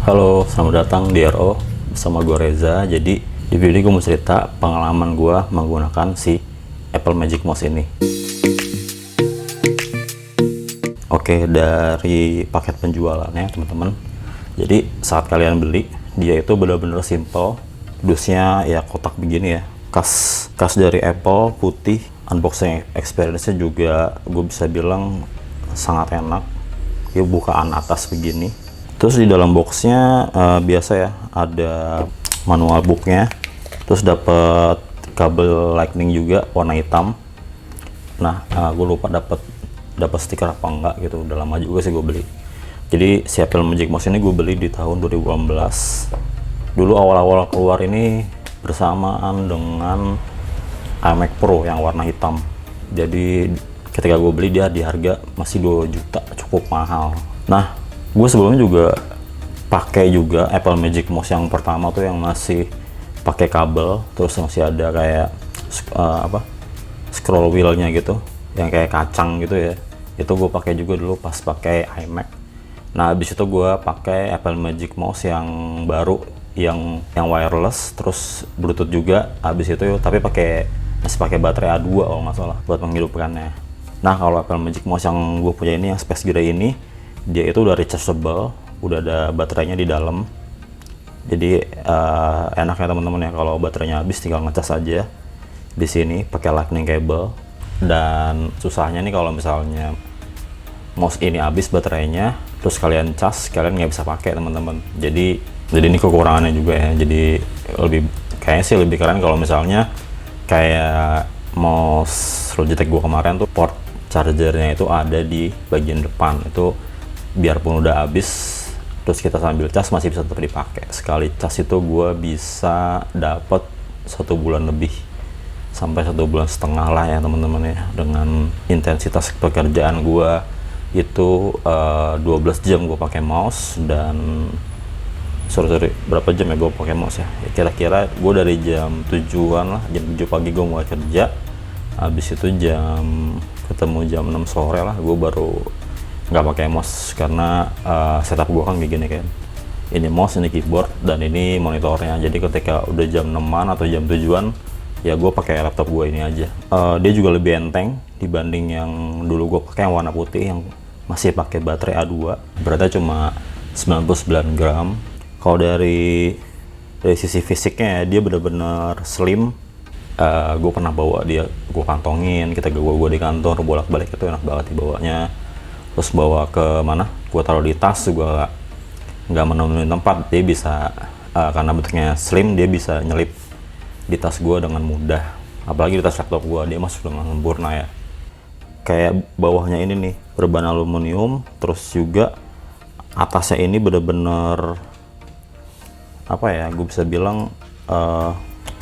Halo, selamat datang di RO bersama gue Reza. Jadi di video ini gue mau cerita pengalaman gue menggunakan si Apple Magic Mouse ini. Oke, dari paket penjualannya teman-teman. Jadi saat kalian beli, dia itu benar-benar simple. Dusnya ya kotak begini ya. Kas dari Apple putih. Unboxing experience-nya juga gue bisa bilang sangat enak. Dia bukaan atas begini. Terus di dalam boxnya biasa ya, ada manual booknya, terus dapat kabel lightning juga warna hitam. Nah, gue lupa dapat stiker apa enggak gitu, udah lama juga sih gue beli. Jadi si Apple Magic Mouse ini gue beli di tahun 2018. Dulu awal-awal keluar ini bersamaan dengan iMac Pro yang warna hitam. Jadi ketika gue beli dia di harga masih 2 juta, cukup mahal. Nah, gue sebelumnya juga pakai juga Apple Magic Mouse yang pertama tuh yang masih pakai kabel, terus masih ada kayak scroll wheelnya gitu, yang kayak kacang gitu ya. Itu gue pakai juga dulu pas pakai iMac. Nah, habis itu gue pakai Apple Magic Mouse yang baru, yang wireless, terus Bluetooth juga. Habis itu tapi masih pakai baterai A2 kalau nggak salah buat menghidupkannya. Nah, kalau Apple Magic Mouse yang gue punya ini, yang Space Gray ini, dia itu udah rechargeable, udah ada baterainya di dalam. Jadi enak ya teman-teman ya, kalau baterainya habis tinggal ngecas aja di sini pakai lightning cable. Dan susahnya nih kalau misalnya mouse ini habis baterainya, terus kalian cas, kalian nggak bisa pakai teman-teman. Jadi ini kekurangannya juga ya. Jadi kayaknya sih lebih keren kalau misalnya kayak mouse Logitech gua kemarin tuh port chargernya itu ada di bagian depan. Itu biarpun udah habis, terus kita sambil cas masih bisa tetap dipakai. Sekali cas itu gue bisa dapat 1 bulan lebih, sampai 1,5 bulan lah ya teman-teman ya. Dengan intensitas pekerjaan gue itu 12 jam gue pakai mouse. Dan sorry berapa jam ya gue pakai mouse ya, kira-kira gue dari jam 7-an lah, jam 7 pagi gue mulai kerja, habis itu ketemu jam 6 sore lah gue baru nggak pakai mouse. Karena setup gue kan kayak gini kan, ini mouse, ini keyboard, dan ini monitornya. Jadi ketika udah jam 6-an atau jam 7-an ya gue pakai laptop gue ini aja. Dia juga lebih enteng dibanding yang dulu gue pakai yang warna putih, yang masih pakai baterai A2, beratnya cuma 99 gram. Kalau dari sisi fisiknya ya, dia bener-bener slim. Gue pernah bawa dia, gue kantongin ketika gue di kantor bolak-balik, itu enak banget dibawanya. Terus bawa ke mana, gue taruh di tas juga nggak menemukan tempat. Dia bisa karena bentuknya slim, dia bisa nyelip di tas gue dengan mudah. Apalagi di tas laptop gue, dia masuk dengan sempurna ya. Kayak bawahnya ini nih berbahan aluminium, terus juga atasnya ini bener-bener apa ya, gue bisa bilang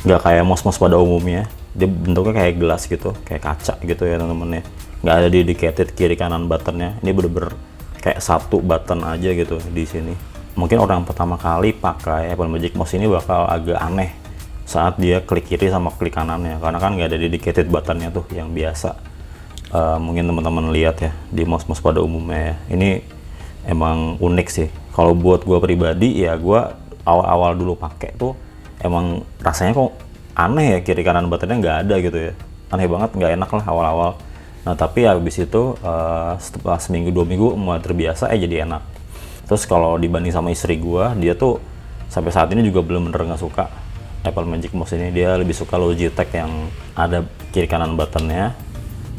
nggak kayak mouse-mouse pada umumnya. Dia bentuknya kayak gelas gitu, kayak kaca gitu ya teman-teman ya. Nggak ada dedicated kiri kanan buttonnya. Ini bener-bener kayak satu button aja gitu di sini. Mungkin orang pertama kali pakai Apple Magic Mouse ini bakal agak aneh saat dia klik kiri sama klik kanannya, karena kan nggak ada dedicated buttonnya tuh yang biasa. Mungkin teman-teman lihat ya di mouse-mouse pada umumnya ya. Ini emang unik sih. Kalau buat gue pribadi ya, gue awal-awal dulu pakai tuh emang rasanya kok aneh ya, kiri kanan buttonnya nggak ada gitu ya. Aneh banget, nggak enak lah awal-awal. Nah, tapi habis itu setelah seminggu 2 minggu mulai terbiasa jadi enak. Terus kalau dibanding sama istri gua, dia tuh sampai saat ini juga belum bener nggak suka Apple Magic Mouse ini. Dia lebih suka Logitech yang ada kiri kanan buttonnya,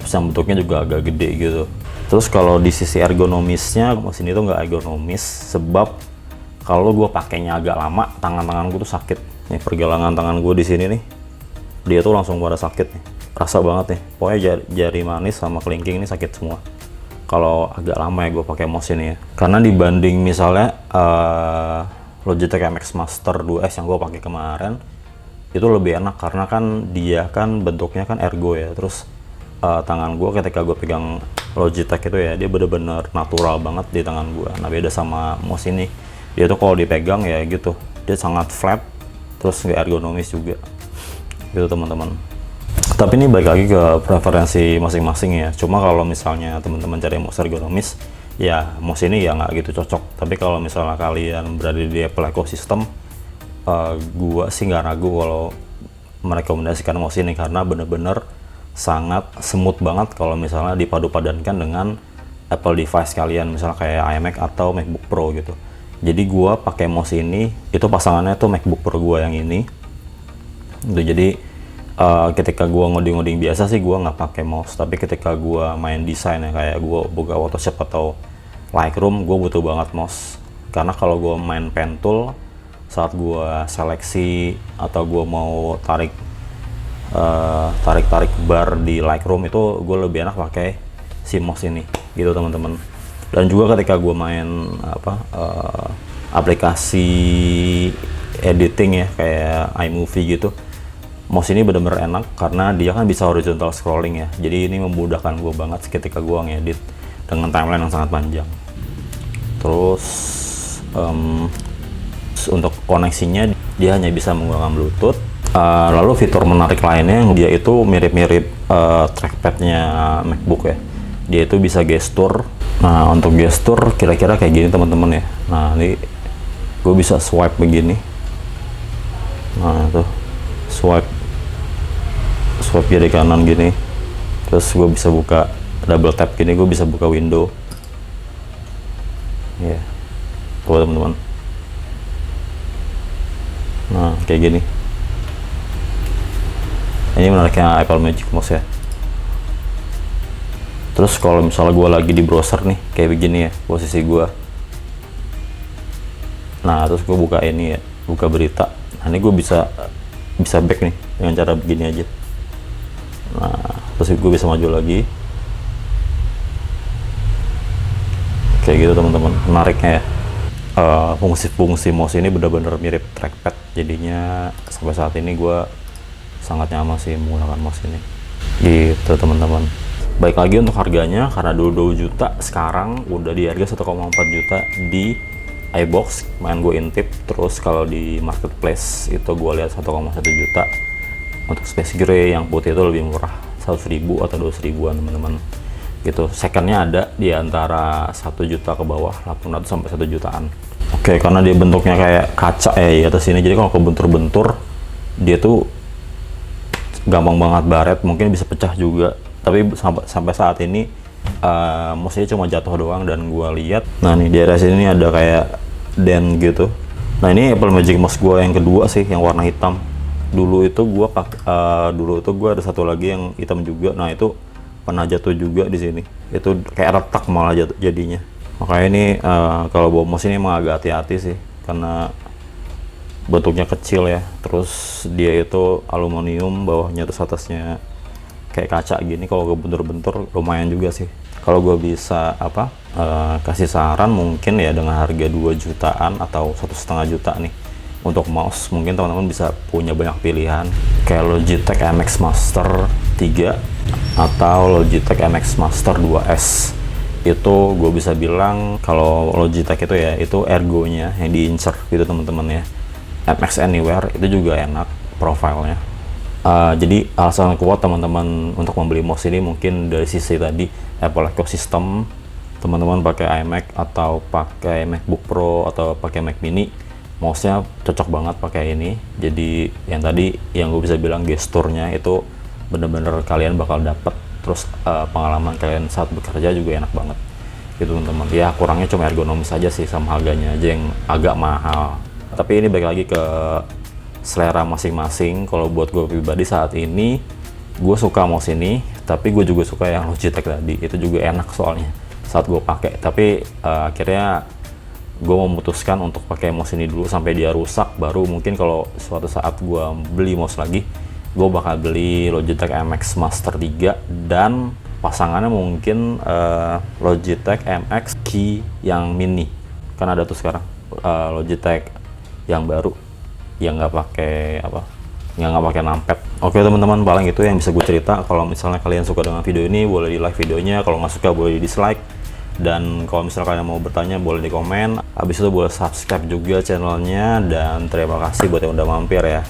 terus yang bentuknya juga agak gede gitu. Terus kalau di sisi ergonomisnya, mouse ini tuh nggak ergonomis, sebab kalau gua pakainya agak lama, tangan-tangan gua tuh sakit. Nih pergelangan tangan gua di sini nih, dia tuh langsung pada sakit nih. Rasa banget nih, pokoknya jari manis sama kelingking ini sakit semua kalau agak lama ya gue pakai mouse ini ya. Karena dibanding misalnya Logitech MX Master 2S yang gue pakai kemarin, itu lebih enak karena kan dia kan bentuknya kan ergo ya. Terus tangan gue ketika gue pegang Logitech itu ya, dia bener-bener natural banget di tangan gue. Nah, beda sama mouse ini, dia tuh kalau dipegang ya gitu, dia sangat flat, terus nggak ergonomis juga gitu teman-teman. Tapi ini balik lagi ke preferensi masing-masing ya. Cuma kalau misalnya teman-teman cari mouse ergonomis, ya mouse ini ya nggak gitu cocok. Tapi kalau misalnya kalian berada di Apple ecosystem, gua sih nggak ragu kalau merekomendasikan mouse ini, karena bener-bener sangat smooth banget kalau misalnya dipadu-padankan dengan Apple device kalian, misalnya kayak iMac atau MacBook Pro gitu. Jadi gua pakai mouse ini, itu pasangannya tuh MacBook Pro gua yang ini. Itu jadi ketika gua ngoding-ngoding biasa sih gua nggak pakai mouse, tapi ketika gua main desain ya, kayak gua buka Photoshop atau Lightroom, gua butuh banget mouse. Karena kalau gua main pen tool, saat gua seleksi atau gua mau tarik bar di Lightroom, itu gue lebih enak pakai si mouse ini gitu teman-teman. Dan juga ketika gue main aplikasi editing ya kayak iMovie gitu, mouse ini bener-bener enak karena dia kan bisa horizontal scrolling ya. Jadi ini memudahkan gue banget ketika gue ngedit dengan timeline yang sangat panjang. Terus untuk koneksinya dia hanya bisa menggunakan Bluetooth. Lalu fitur menarik lainnya, dia itu mirip-mirip trackpadnya MacBook ya. Dia itu bisa gestur. Nah, untuk gestur kira-kira kayak gini teman-teman ya. Nah, ini gue bisa swipe begini. Nah, tuh swipe kiri kanan gini. Terus gue bisa buka double tap gini, gue bisa buka window. Ya, tuh teman-teman. Nah, kayak gini. Ini menariknya Apple Magic Mouse ya. Terus kalau misalnya gue lagi di browser nih, kayak begini ya posisi gue. Nah, terus gue buka ini ya, buka berita. Nah, ini gue bisa back nih dengan cara begini aja. Nah, terus gue bisa maju lagi. Kayak gitu teman-teman, menariknya ya. Fungsi-fungsi mouse ini benar-benar mirip trackpad. Jadinya sampai saat ini gue sangat nyaman sih menggunakan mouse ini gitu teman-teman. Baik lagi untuk harganya, karena dulu 2 juta, sekarang udah di harga 1,4 juta di iBox. Main gue intip, terus kalau di marketplace itu gue lihat 1,1 juta. Untuk Space Gray yang putih itu lebih murah, 100.000 atau 200.000-an teman-teman gitu. Secondnya ada di antara 1 juta ke bawah, 800 sampai 1 jutaan. Oke, karena dia bentuknya kayak kaca ya di atas sini, jadi kalau kebentur-bentur dia tuh gampang banget baret, mungkin bisa pecah juga. Tapi sampai saat ini mouse-nya cuma jatuh doang. Dan gua lihat, nah nih di area sini ada kayak dent gitu. Nah, ini Apple Magic Mouse gua yang kedua sih, yang warna hitam. Dulu itu gua ada satu lagi yang hitam juga. Nah, itu pernah jatuh juga di sini. Itu kayak retak malah jadinya. Makanya ini kalau bawa mouse ini emang agak hati-hati sih, karena bentuknya kecil ya. Terus dia itu aluminium, bawahnya terus atasnya kayak kaca gini. Kalau kebentur-bentur lumayan juga sih. Kalau gue bisa kasih saran, mungkin ya dengan harga 2 jutaan atau 1,5 juta nih untuk mouse, mungkin teman-teman bisa punya banyak pilihan kayak Logitech MX Master 3 atau Logitech MX Master 2S. Itu gue bisa bilang kalau Logitech itu ya, itu ergonya yang diincer gitu teman-teman ya. MX Anywhere itu juga enak profilnya. Jadi alasan kuat teman-teman untuk membeli mouse ini mungkin dari sisi tadi Apple ecosystem. Teman-teman pakai iMac atau pakai MacBook Pro atau pakai Mac Mini, mouse-nya cocok banget pakai ini. Jadi yang tadi yang gue bisa bilang, gesturnya itu bener-bener kalian bakal dapet. Terus pengalaman kalian saat bekerja juga enak banget gitu teman-teman. Ya kurangnya cuma ergonomis aja sih, sama harganya aja yang agak mahal. Tapi ini balik lagi ke selera masing-masing. Kalau buat gue pribadi saat ini, gue suka mouse ini, tapi gue juga suka yang Logitech tadi. Itu juga enak soalnya saat gue pakai. Tapi akhirnya gue memutuskan untuk pakai mouse ini dulu sampai dia rusak. Baru mungkin kalau suatu saat gue beli mouse lagi, gue bakal beli Logitech MX Master 3 dan pasangannya mungkin Logitech MX Key yang mini. Kan ada tuh sekarang Logitech yang baru yang nggak pakai numpad. Oke teman-teman, paling itu yang bisa gue cerita. Kalau misalnya kalian suka dengan video ini, boleh di like videonya. Kalau nggak suka, boleh di dislike. Dan kalau misalnya kalian mau bertanya, boleh di komen. Habis itu boleh subscribe juga channelnya. Dan terima kasih buat yang udah mampir ya.